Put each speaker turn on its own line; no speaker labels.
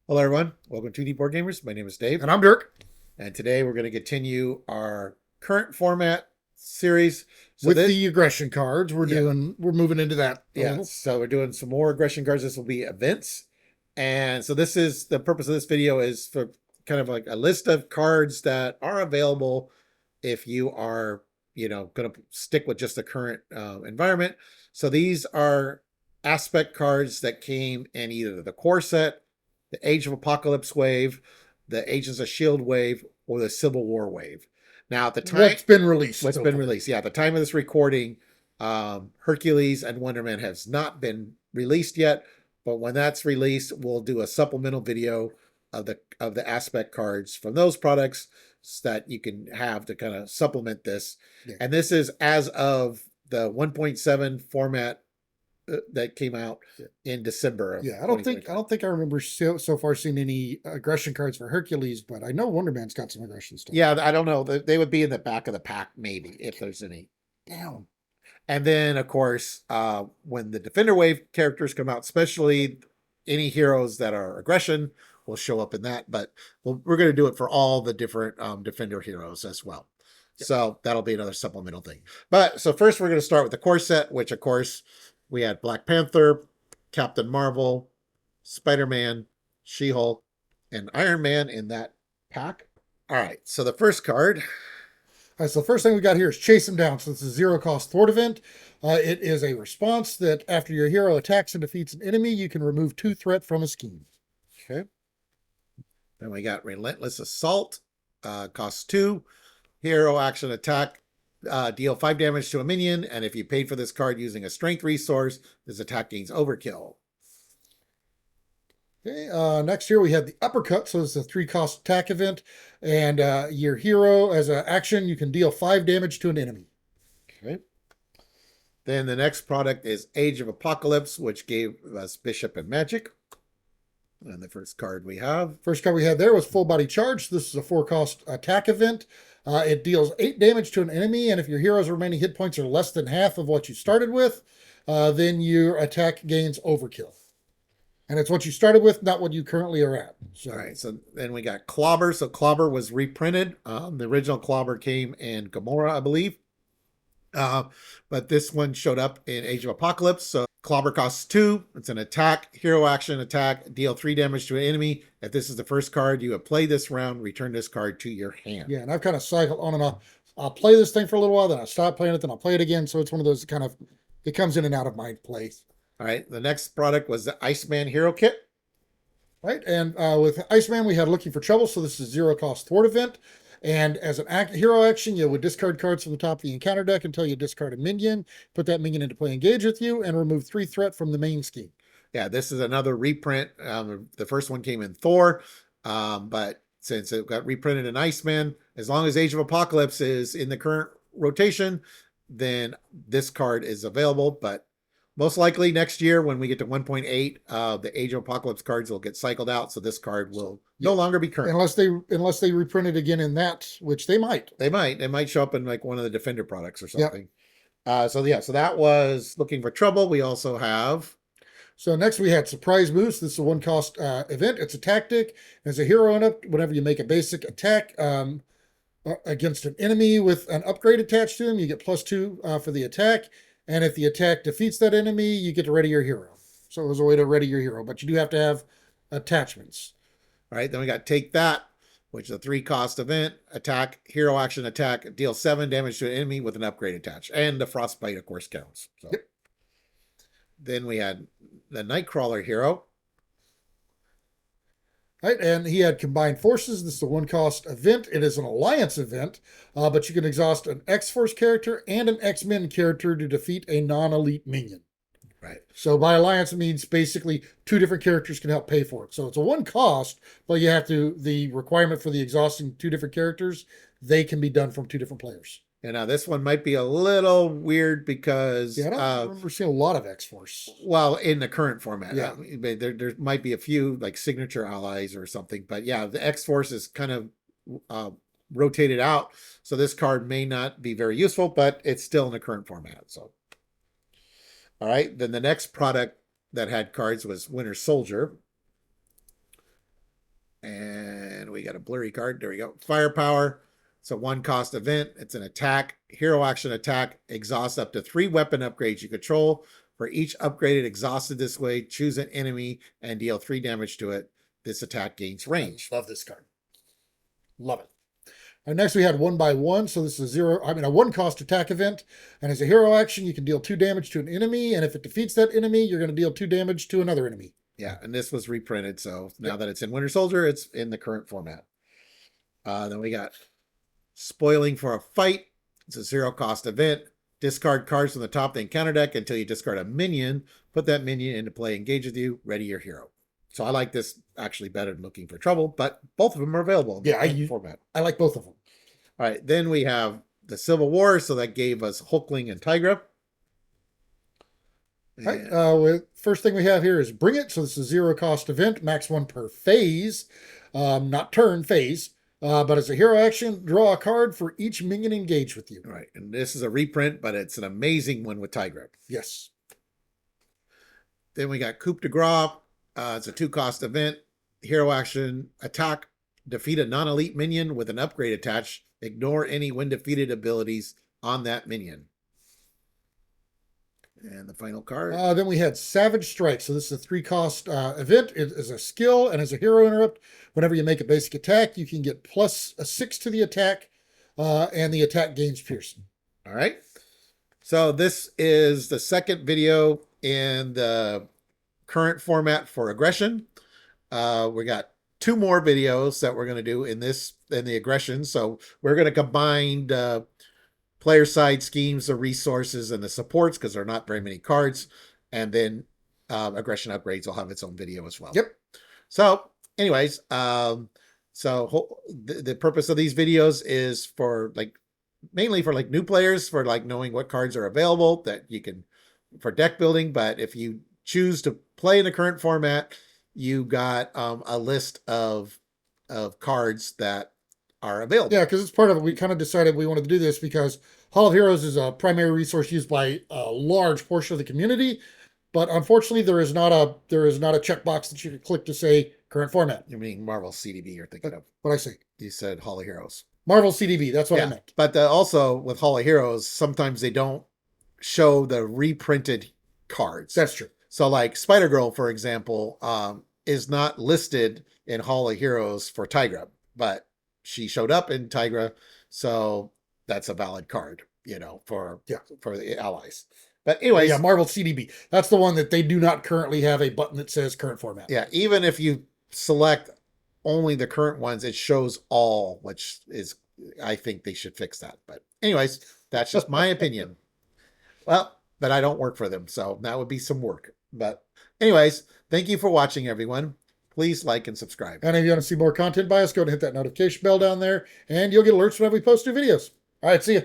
Hello, everyone. Welcome to the Board Gamers. My name is Dave,
And I'm Dirk.
and today we're going to continue our current format series. So
With
this,
the aggression cards,
yeah,
we're moving into that a
yeah.
little.
So we're doing some more aggression cards. This will be events, and so this is the purpose of this video is for kind of like a list of cards that are available if you are, going to stick with just the current environment. So these are aspect cards that came in either the core set, the Age of Apocalypse wave, the Agents of S.H.I.E.L.D wave, or the Civil War wave. Now, at the time,
What's been released
what's
so
been
far.
released, yeah, at the time of this recording, Hercules and Wonder Man has not been released yet. But when that's released, we'll do a supplemental video of the aspect cards from those products so that you can have to kind of supplement this.
Yeah.
And this is as of the 1.7 format that came out in December of
Yeah, I don't think
2025.
I remember so far seeing any aggression cards for Hercules, but I know Wonder Man's got some aggression stuff.
Yeah, I don't know. They would be in the back of the pack, maybe, if there's any.
Damn.
And then, of course, when the Defender Wave characters come out, especially any heroes that are aggression will show up in that. But we're going to do it for all the different Defender heroes as well.
Yep.
So that'll be another supplemental thing. But so first, we're going to start with the core set, which, of course, we had Black Panther, Captain Marvel, Spider-Man, She-Hulk, and Iron Man in that pack. All right. So the first card.
All right, so the first thing we got here is Chase Him Down. So it's a zero-cost thwart event. It is a response that after your hero attacks and defeats an enemy, you can remove 2 threat from a scheme.
Okay. Then we got Relentless Assault. Costs 2. Hero action attack. Deal 5 damage to a minion. And if you paid for this card using a strength resource, this attack gains overkill.
Okay, next here we have the Uppercut. So it's a 3-cost attack event. And your hero, as an action, you can deal 5 damage to an enemy.
Okay. Then the next product is Age of Apocalypse, which gave us Bishop and Magic. And the first card we have.
First card we had there was Full Body Charge. This is a 4-cost attack event. It deals 8 damage to an enemy, and if your hero's remaining hit points are less than half of what you started with, then your attack gains overkill. And it's what you started with, not what you currently are at. So.
All right, so then we got Clobber. So Clobber was reprinted. The original Clobber came in Gamora, I believe. But this one showed up in Age of Apocalypse. So Clobber costs 2. It's an attack, hero action attack, deal 3 damage to an enemy. If this is the first card you have played this round, return this card to your hand.
Yeah, and I've kind of cycled on and off. I'll play this thing for a little while, then I'll stop playing it, then I'll play it again. So it's one of those kind of, it comes in and out of my play.
All right, the next product was the Iceman Hero Kit.
Right, and with Iceman, we had Looking for Trouble. So this is 0-cost thwart event. And as an hero action, you would discard cards from the top of the encounter deck until you discard a minion, put that minion into play, engage with you, and remove 3 threat from the main scheme.
Yeah, this is another reprint. The first one came in Thor, but since it got reprinted in Iceman, as long as Age of Apocalypse is in the current rotation, then this card is available. But most likely next year, when we get to 1.8, the Age of Apocalypse cards will get cycled out, so this card will no longer be current.
Unless they reprint it again in that, which they might.
They might show up in like one of the Defender products or something. Yep. So that was Looking for Trouble. We also have.
So next we had Surprise Boost. This is a 1-cost event. It's a tactic. As a hero in it, whenever you make a basic attack against an enemy with an upgrade attached to him, you get +2 for the attack. And if the attack defeats that enemy, you get to ready your hero. So it was a way to ready your hero, but you do have to have attachments.
All right, then we got Take That, which is a 3-cost event. Attack, hero action attack, deal 7 damage to an enemy with an upgrade attached. And the Frostbite, of course, counts. So. Yep. Then we had the Nightcrawler hero.
Right, and he had Combined Forces. This is a 1-cost event. It is an alliance event, but you can exhaust an X-Force character and an X-Men character to defeat a non-elite minion.
Right.
So by alliance, it means basically 2 different characters can help pay for it. So it's a 1-cost, but you have to, the requirement for the exhausting 2 different characters, they can be done from 2 different players.
And now this one might be a little weird because
I don't remember seeing a lot of X-Force.
Well, in the current format,
yeah,
there might be a few like signature allies or something, but yeah, the X-Force is kind of rotated out, so this card may not be very useful, but it's still in the current format. So, all right, then the next product that had cards was Winter Soldier. we got a blurry card. There we go. Firepower. It's a 1-cost event. It's an attack, hero action attack. Exhaust up to 3 weapon upgrades you control. For each upgraded exhausted this way, choose an enemy and deal 3 damage to it. This attack gains range.
Love this card. Love it. Next, we had 1x1. So this is a 1-cost attack event. And as a hero action, you can deal 2 damage to an enemy. And if it defeats that enemy, you're going to deal 2 damage to another enemy.
Yeah, and this was reprinted. So now that it's in Winter Soldier, it's in the current format. Then we got Spoiling for a Fight. It's a 0-cost event. Discard cards from the top of the encounter deck until you discard a minion. Put that minion into play, engage with you, ready your hero. So I like this actually better than Looking for Trouble, but both of them are available in the format.
I like both of them.
All right, then we have the Civil War, so that gave us Hulkling and Tigra.
All right, first thing we have here is Bring It. So this is a 0-cost event, max 1 per phase, not turn, phase. But as a hero action, draw a card for each minion engaged with you.
All right, and this is a reprint, but it's an amazing one with Tigra.
Yes.
Then we got Coup de Grace. It's a 2-cost event. Hero action, attack, defeat a non-elite minion with an upgrade attached. Ignore any when defeated abilities on that minion. And the final card.
Then we had Savage Strike. So this is a 3-cost event. It is a skill, and as a hero interrupt, whenever you make a basic attack, you can get plus a 6 to the attack, and the attack gains piercing.
All right. So this is the second video in the current format for aggression. We got 2 more videos that we're going to do in the aggression. So we're going to combine player side schemes, the resources, and the supports, because there are not very many cards. And then aggression upgrades will have its own video as well.
Yep.
So anyways, the purpose of these videos is for mainly for new players, for knowing what cards are available that you can for deck building. But if you choose to play in the current format, you got a list of cards that are available.
Yeah, because it's part of it. We kind of decided we wanted to do this because Hall of Heroes is a primary resource used by a large portion of the community, but unfortunately there is not a checkbox that you can click to say current format.
You mean Marvel CDB you're thinking of?
What I say?
You said Hall of Heroes.
Marvel CDB, that's what I meant.
But also with Hall of Heroes, sometimes they don't show the reprinted cards.
That's true.
So Spider-Girl, for example, is not listed in Hall of Heroes for Tigra, but she showed up in Tigra, so that's a valid card, for the allies. But anyways,
yeah, Marvel CDB. That's the one that they do not currently have a button that says current format.
Yeah, even if you select only the current ones, it shows all, which is, I think they should fix that. But anyways, that's just my opinion. Well, but I don't work for them, so that would be some work. But anyways, thank you for watching, everyone. Please like and subscribe.
And if you want to see more content by us, go and hit that notification bell down there, and you'll get alerts whenever we post new videos. All right, see you.